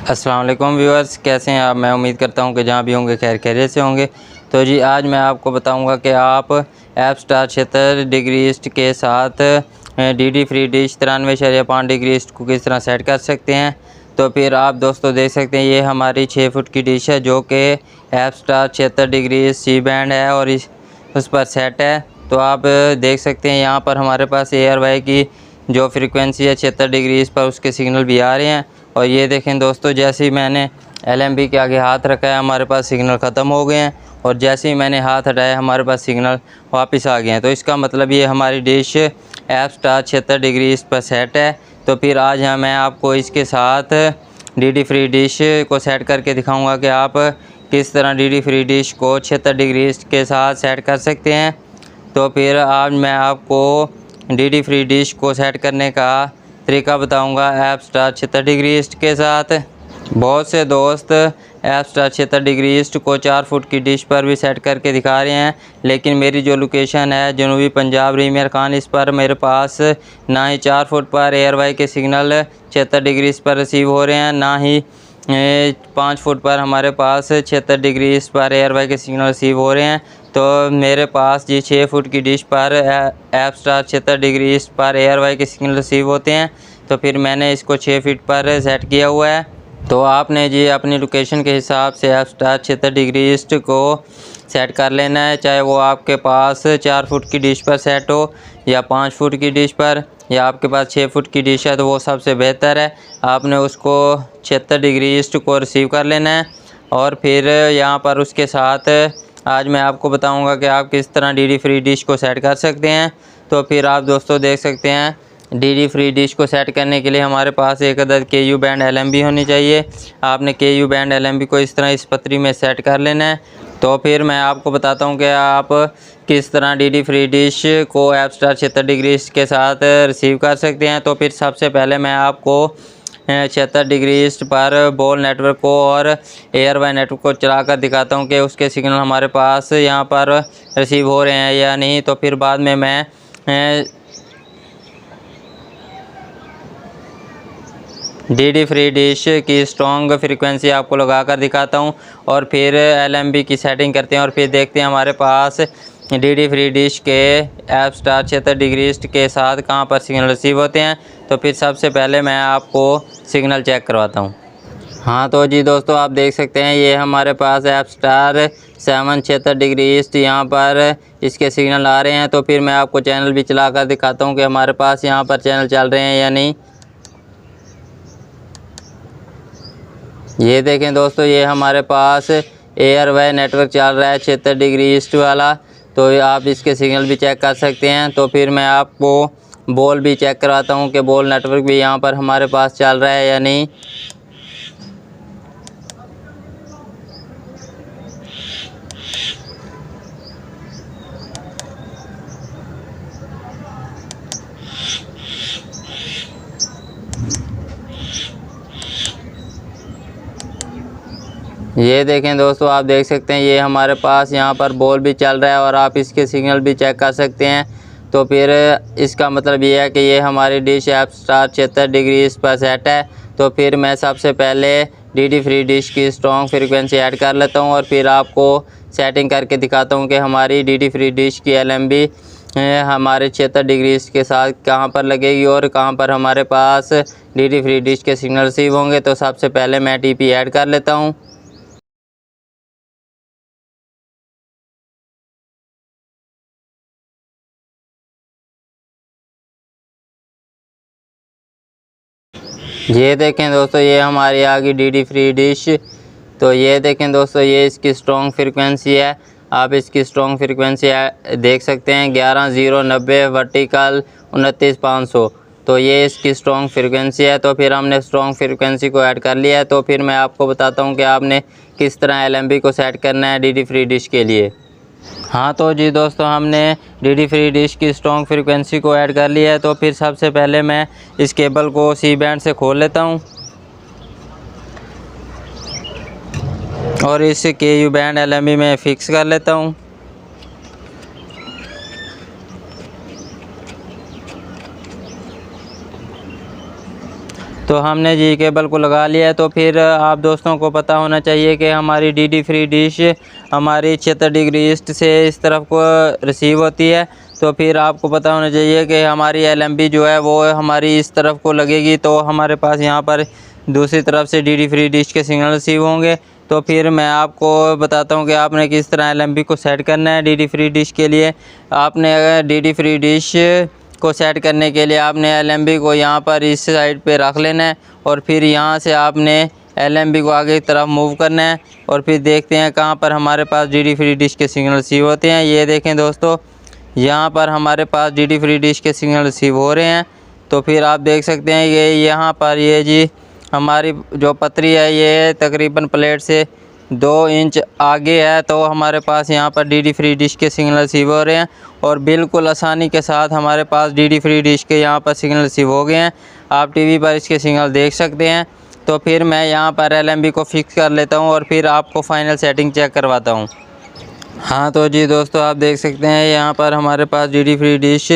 अस्सलाम वालेकुम व्यूअर्स, कैसे हैं आप। मैं उम्मीद करता हूं कि जहां भी होंगे खैर खैरियत से होंगे। तो जी आज मैं आपको बताऊंगा कि आप ऐप स्टार 76 डिग्री ईस्ट के साथ D free dish 93.5 degree east को किस तरह सेट कर सकते हैं। तो फिर आप दोस्तों देख सकते हैं ये हमारी 6 फुट की डिश है जो कि Apstar 76 degree C band है और उस पर सेट है। तो आप देख सकते हैं यहाँ पर हमारे पास ARY की जो फ्रीक्वेंसी है 76 डिग्री इस पर उसके सिग्नल भी आ रहे हैं। और ये देखें दोस्तों, जैसे ही मैंने LMB के आगे हाथ रखा है हमारे पास सिग्नल ख़त्म हो गए हैं और जैसे ही मैंने हाथ हटाया हमारे पास सिग्नल वापस आ गए हैं। तो इसका मतलब ये हमारी डिश ऐप स्टार 76 डिग्री इस पर सेट है। तो फिर आज मैं आपको इसके साथ DD फ्री डिश को सेट करके दिखाऊंगा कि आप किस तरह DD फ्री डिश को 76 डिग्री के साथ सेट कर सकते हैं। तो फिर आज मैं आपको DD फ्री डिश को सेट करने का तरीका बताऊंगा ऐप स्टार 76 डिग्री ईस्ट के साथ। बहुत से दोस्त ऐप स्टार 76 डिग्री ईस्ट को 4 फुट की डिश पर भी सेट करके दिखा रहे हैं, लेकिन मेरी जो लोकेशन है जनूबी पंजाब रीमियर खान, इस पर मेरे पास ना ही 4 फुट पर ARY के सिग्नल 76 डिग्री पर रिसीव हो रहे हैं, ना ही 5 फुट पर हमारे पास 76 डिग्री इस पर ARY के सिग्नल रिसीव हो रहे हैं। तो मेरे पास जी 6 फुट की डिश पर ऐप स्टार 76 डिग्री इस पर ARY के सिग्नल रिसीव होते हैं। तो फिर मैंने इसको 6 फीट पर सेट किया हुआ है। तो आपने जी अपनी लोकेशन के हिसाब से ऐप स्टार 76 डिग्री ईस्ट को सेट कर लेना है, चाहे वो आपके पास 4 फुट की डिश पर सेट हो या 5 फुट की डिश पर या आपके पास 6 फुट की डिश है तो वो सबसे बेहतर है। आपने उसको 76 डिग्री ईस्ट को रिसीव कर लेना है और फिर यहाँ पर उसके साथ आज मैं आपको बताऊंगा कि आप किस तरह DD फ्री डिश को सेट कर सकते हैं। तो फिर आप दोस्तों देख सकते हैं DD फ्री डिश को सेट करने के लिए हमारे पास एक अदद KU बैंड LMB होनी चाहिए। आपने KU बैंड LMB को इस तरह इस पतरी में सेट कर लेना है। तो फिर मैं आपको बताता हूं कि आप किस तरह DD फ्री डिश को ऐप स्टार 76 डिग्री के साथ रिसीव कर सकते हैं। तो फिर सबसे पहले मैं आपको 76 डिग्री ईस्ट पर बोल नेटवर्क को और ARY नेटवर्क को चलाकर दिखाता हूं कि उसके सिग्नल हमारे पास यहां पर रिसीव हो रहे हैं या नहीं। तो फिर बाद में मैं DD फ्री डिश की स्ट्रॉन्ग फ्रीक्वेंसी आपको लगाकर दिखाता हूं और फिर LMB की सेटिंग करते हैं और फिर देखते हैं हमारे पास DD फ्री डिश के ऐप स्टार 76 डिग्री ईस्ट के साथ कहां पर सिग्नल रिसीव होते हैं। तो फिर सबसे पहले मैं आपको सिग्नल चेक करवाता हूं। हाँ तो जी दोस्तों, आप देख सकते हैं ये हमारे पास ऐप स्टार 76 डिग्री ईस्ट यहाँ पर इसके सिग्नल आ रहे हैं। तो फिर मैं आपको चैनल भी चलाकर दिखाता हूँ कि हमारे पास यहाँ पर चैनल चल रहे हैं या नहीं। ये देखें दोस्तों, ये हमारे पास ARY नेटवर्क चल रहा है 76 डिग्री ईस्ट वाला। तो आप इसके सिग्नल भी चेक कर सकते हैं। तो फिर मैं आपको बोल भी चेक करवाता हूँ कि बोल नेटवर्क भी यहाँ पर हमारे पास चल रहा है या नहीं। ये देखें दोस्तों, आप देख सकते हैं ये हमारे पास यहाँ पर बॉल भी चल रहा है और आप इसके सिग्नल भी चेक कर सकते हैं। तो फिर इसका मतलब ये है कि ये हमारी डिश ऐप स्टार 76 डिग्री इस पर सेट है। तो फिर मैं सबसे पहले DD फ्री डिश की स्ट्रॉन्ग फ्रीक्वेंसी ऐड कर लेता हूँ और फिर आपको सेटिंग करके दिखाता हूँ कि हमारी DD फ्री डिश की LMB हमारे 76 डिग्री के साथ कहाँ पर लगेगी और कहाँ पर हमारे पास DD फ्री डिश के सिग्नल रिसीव होंगे। तो सबसे पहले मैं TP ऐड कर लेता हूँ। ये देखें दोस्तों, ये हमारी आ गई DD फ्री डिश। तो ये देखें दोस्तों, ये इसकी स्ट्रॉन्ग फ्रीक्वेंसी है। आप इसकी स्ट्रॉन्ग फ्रीक्वेंसी देख सकते हैं 11090 वर्टिकल 29500। तो ये इसकी स्ट्रॉन्ग फ्रीक्वेंसी है। तो फिर हमने स्ट्रॉन्ग फ्रीक्वेंसी को ऐड कर लिया है। तो फिर मैं आपको बताता हूँ कि आपने किस तरह LMB को सेट करना है DD फ्री डिश के लिए। हाँ तो जी दोस्तों, हमने DD फ्री डिश की स्ट्रॉन्ग फ्रीक्वेंसी को ऐड कर लिया है। तो फिर सबसे पहले मैं इस केबल को C बैंड से खोल लेता हूँ और इस KU बैंड LMB में फ़िक्स कर लेता हूँ। तो हमने जी केबल को लगा लिया है। तो फिर आप दोस्तों को पता होना चाहिए कि हमारी DD फ्री डिश हमारी 76 डिग्री ईस्ट से इस तरफ को रिसीव होती है। तो फिर आपको पता होना चाहिए कि हमारी LMB जो है वो हमारी इस तरफ को लगेगी, तो हमारे पास यहाँ पर दूसरी तरफ से DD फ्री डिश के सिग्नल रिसीव होंगे। तो फिर मैं आपको बताता हूँ कि आपने किस तरह LMB को सेट करना है। DD फ्री डिश के लिए आपने DD फ्री डिश को सेट करने के लिए आपने LMB को यहाँ पर इस साइड पे रख लेना है और फिर यहाँ से आपने LMB को आगे की तरफ मूव करना है और फिर देखते हैं कहाँ पर हमारे पास DD फ्री डिश के सिग्नल रिसीव होते हैं। ये देखें दोस्तों, यहाँ पर हमारे पास DD फ्री डिश के सिग्नल रिसीव हो रहे हैं। तो फिर आप देख सकते हैं ये यहाँ पर ये जी हमारी जो पतरी है ये तकरीबन प्लेट से 2 इंच आगे है। तो हमारे पास यहाँ पर DD फ्री डिश के सिग्नल रिसीव हो रहे हैं और बिल्कुल आसानी के साथ हमारे पास DD फ्री डिश के यहाँ पर सिग्नल रिसीव हो गए हैं। आप टीवी पर इसके सिग्नल देख सकते हैं। तो फिर मैं यहाँ पर LMB को फिक्स कर लेता हूँ और फिर आपको फाइनल सेटिंग चेक करवाता हूँ। हाँ तो जी दोस्तों, आप देख सकते हैं यहाँ पर हमारे पास DD फ्री डिश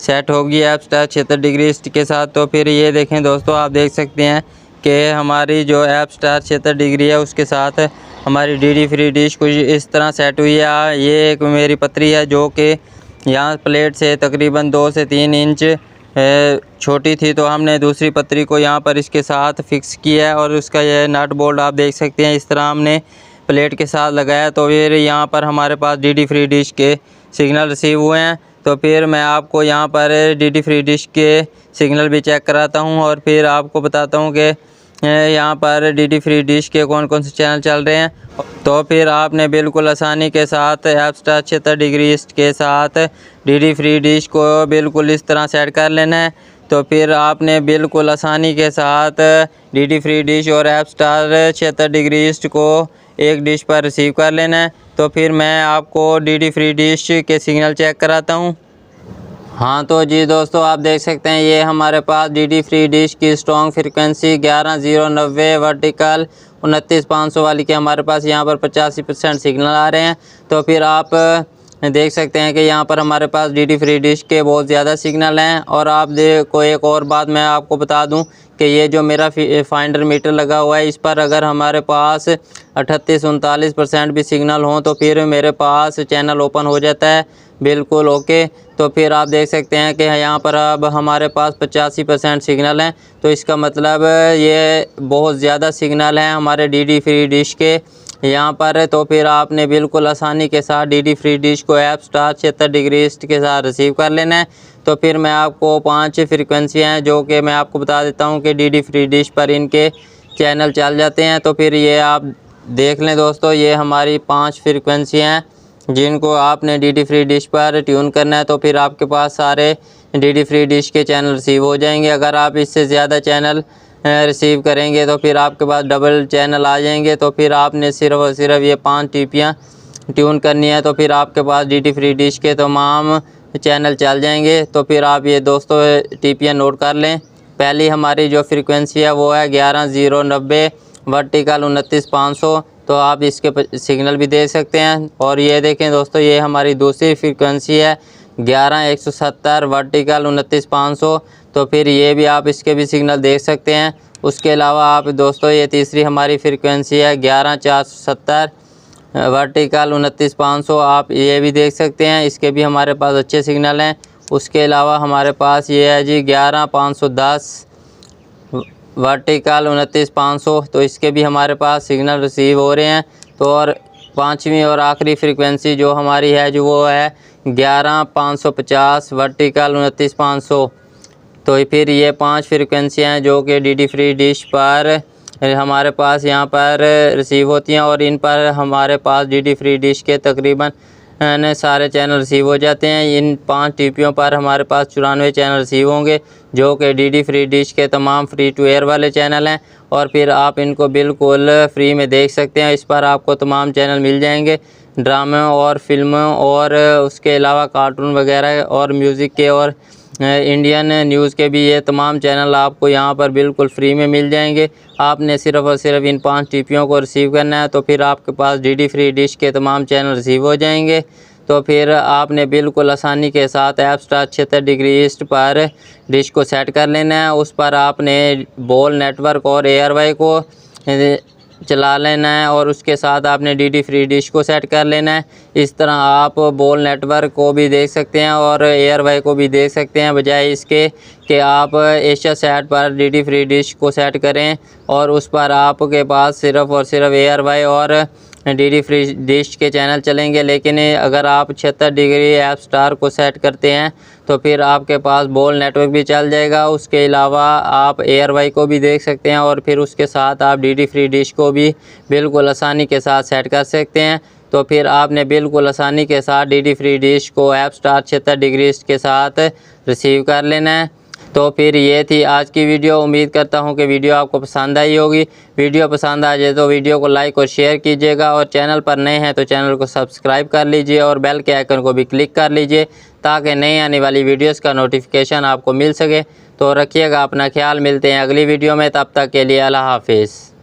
सेट होगी ऐप स्टार 76 डिग्री ईस्ट के साथ। तो फिर ये देखें दोस्तों, आप देख सकते हैं कि हमारी जो ऐप स्टार 76 डिग्री है उसके साथ हमारी DD फ्री डिश कुछ इस तरह सेट हुई है। ये एक मेरी पतरी है जो कि यहाँ प्लेट से तकरीबन 2 से 3 इंच छोटी थी। तो हमने दूसरी पतरी को यहाँ पर इसके साथ फिक्स किया है और उसका ये नट बोल्ट आप देख सकते हैं इस तरह हमने प्लेट के साथ लगाया। तो फिर यहाँ पर हमारे पास DD फ्री डिश के सिग्नल रिसीव हुए हैं। तो फिर मैं आपको यहाँ पर DD फ्री डिश के सिग्नल भी चेक कराता हूँ और फिर आपको बताता हूँ कि यहाँ पर DD फ्री डिश के कौन कौन से चैनल चल रहे हैं। तो फिर आपने बिल्कुल आसानी के साथ ऐप स्टार 76 डिग्री ईस्ट के साथ DD फ्री डिश को बिल्कुल इस तरह सेट कर लेना है। तो फिर आपने बिल्कुल आसानी के साथ DD फ्री डिश और ऐप स्टार 76 डिग्री ईस्ट को एक डिश पर रिसीव कर लेना है। तो फिर मैं आपको DD फ्री डिश के सिग्नल चेक कराता हूँ। हाँ तो जी दोस्तों, आप देख सकते हैं ये हमारे पास DD फ्री डिश की स्ट्रॉन्ग फ्रीक्वेंसी 11090 वर्टिकल 29500 वाली के हमारे पास यहाँ पर 85% सिग्नल आ रहे हैं। तो फिर आप देख सकते हैं कि यहाँ पर हमारे पास DD फ्री डिश के बहुत ज़्यादा सिग्नल हैं। और आप देखो एक और बात मैं आपको बता दूं कि ये जो मेरा फाइंडर मीटर लगा हुआ है इस पर अगर हमारे पास 38-39% भी सिग्नल हों तो फिर मेरे पास चैनल ओपन हो जाता है बिल्कुल ओके। तो फिर आप देख सकते हैं कि यहाँ पर अब हमारे पास 85% सिग्नल हैं। तो इसका मतलब ये बहुत ज़्यादा सिग्नल हैं हमारे DD फ्री डिश के यहाँ पर। तो फिर आपने बिल्कुल आसानी के साथ DD फ्री डिश को ऐप स्टार 76 डिग्री ईस्ट के साथ रिसीव कर लेना है। तो फिर मैं आपको 5 फ्रीक्वेंसियाँ हैं जो कि मैं आपको बता देता हूँ कि DD फ्री डिश पर इनके चैनल चल जाते हैं। तो फिर ये आप देख लें दोस्तों, ये हमारी 5 फ्रीक्वेंसियाँ हैं जिनको आपने DD फ्री डिश पर ट्यून करना है। तो फिर आपके पास सारे DD फ्री डिश के चैनल रिसीव हो जाएंगे। अगर आप इससे ज़्यादा चैनल रिसीव करेंगे तो फिर आपके पास डबल चैनल आ जाएंगे। तो फिर आपने सिर्फ और सिर्फ ये 5 टीपियाँ ट्यून करनी है। तो फिर आपके पास DD फ्री डिश के तमाम चैनल चल जाएंगे। तो फिर आप ये दोस्तों टीपियाँ नोट कर लें। पहली हमारी जो फ्रीक्वेंसी है वो है 11090 वर्टिकल 29500। तो आप इसके सिग्नल भी दे सकते हैं। और ये देखें दोस्तों, ये हमारी दूसरी फ्रीक्वेंसी है 11170 वर्टिकल 29500। तो फिर ये भी आप इसके भी सिग्नल देख सकते हैं। उसके अलावा आप दोस्तों ये तीसरी हमारी फ्रीक्वेंसी है 11470 वर्टिकल 29500। आप ये भी देख सकते हैं, इसके भी हमारे पास अच्छे सिग्नल हैं। उसके अलावा हमारे पास ये है जी 11510 वर्टिकल 29500। तो इसके भी हमारे पास सिग्नल रिसीव हो रहे हैं। तो और 5वीं और आखिरी फ्रीक्वेंसी जो हमारी है जो वो है 11550 वर्टिकल 29500। तो फिर ये 5 फ्रीक्वेंसियाँ हैं जो कि DD फ्री डिश पर हमारे पास यहाँ पर रिसीव होती हैं और इन पर हमारे पास DD फ्री डिश के तकरीबन सारे चैनल रिसीव हो जाते हैं। इन 5 टीपियों पर हमारे पास 94 चैनल रिसीव होंगे जो कि DD फ्री डिश के तमाम फ्री टू एयर वाले चैनल हैं। और फिर आप इनको बिल्कुल फ्री में देख सकते हैं। इस पर आपको तमाम चैनल मिल जाएंगे, ड्रामे और फिल्में और उसके अलावा कार्टून वगैरह और म्यूज़िक के और इंडियन न्यूज़ के भी ये तमाम चैनल आपको यहाँ पर बिल्कुल फ्री में मिल जाएंगे। आपने सिर्फ़ और सिर्फ इन 5 टीपियों को रिसीव करना है। तो फिर आपके पास DD फ्री डिश के तमाम चैनल रिसीव हो जाएंगे। तो फिर आपने बिल्कुल आसानी के साथ ऐप स्टार 76 डिग्री ईस्ट पर डिश को सेट कर लेना है। उस पर आपने बोल नेटवर्क और एयरवाई को चला लेना है और उसके साथ आपने डीडी फ्री डिश को सेट कर लेना है। इस तरह आप बोल नेटवर्क को भी देख सकते हैं और एयरवाई को भी देख सकते हैं, बजाय इसके कि आप एशिया सेट पर डीडी फ्री डिश को सेट करें और उस पर आपके पास सिर्फ़ और सिर्फ एयरवाई और डीडी फ्री डिश के चैनल चलेंगे। लेकिन अगर आप 76 डिग्री ऐप स्टार को सेट करते हैं तो फिर आपके पास बोल नेटवर्क भी चल जाएगा। उसके अलावा आप एयरवाई को भी देख सकते हैं और फिर उसके साथ आप डीडी फ्री डिश को भी बिल्कुल आसानी के साथ सेट कर सकते हैं। तो फिर आपने बिल्कुल आसानी के साथ डीडी फ्री डिश को ऐप स्टार 76 डिग्री के साथ रिसीव कर लेना है। तो फिर ये थी आज की वीडियो। उम्मीद करता हूँ कि वीडियो आपको पसंद आई होगी। वीडियो पसंद आ जाए तो वीडियो को लाइक और शेयर कीजिएगा और चैनल पर नए हैं तो चैनल को सब्सक्राइब कर लीजिए और बेल के आइकन को भी क्लिक कर लीजिए ताकि नई आने वाली वीडियोस का नोटिफिकेशन आपको मिल सके। तो रखिएगा अपना ख्याल, मिलते हैं अगली वीडियो में, तब तक के लिए अल्लाह हाफिज़।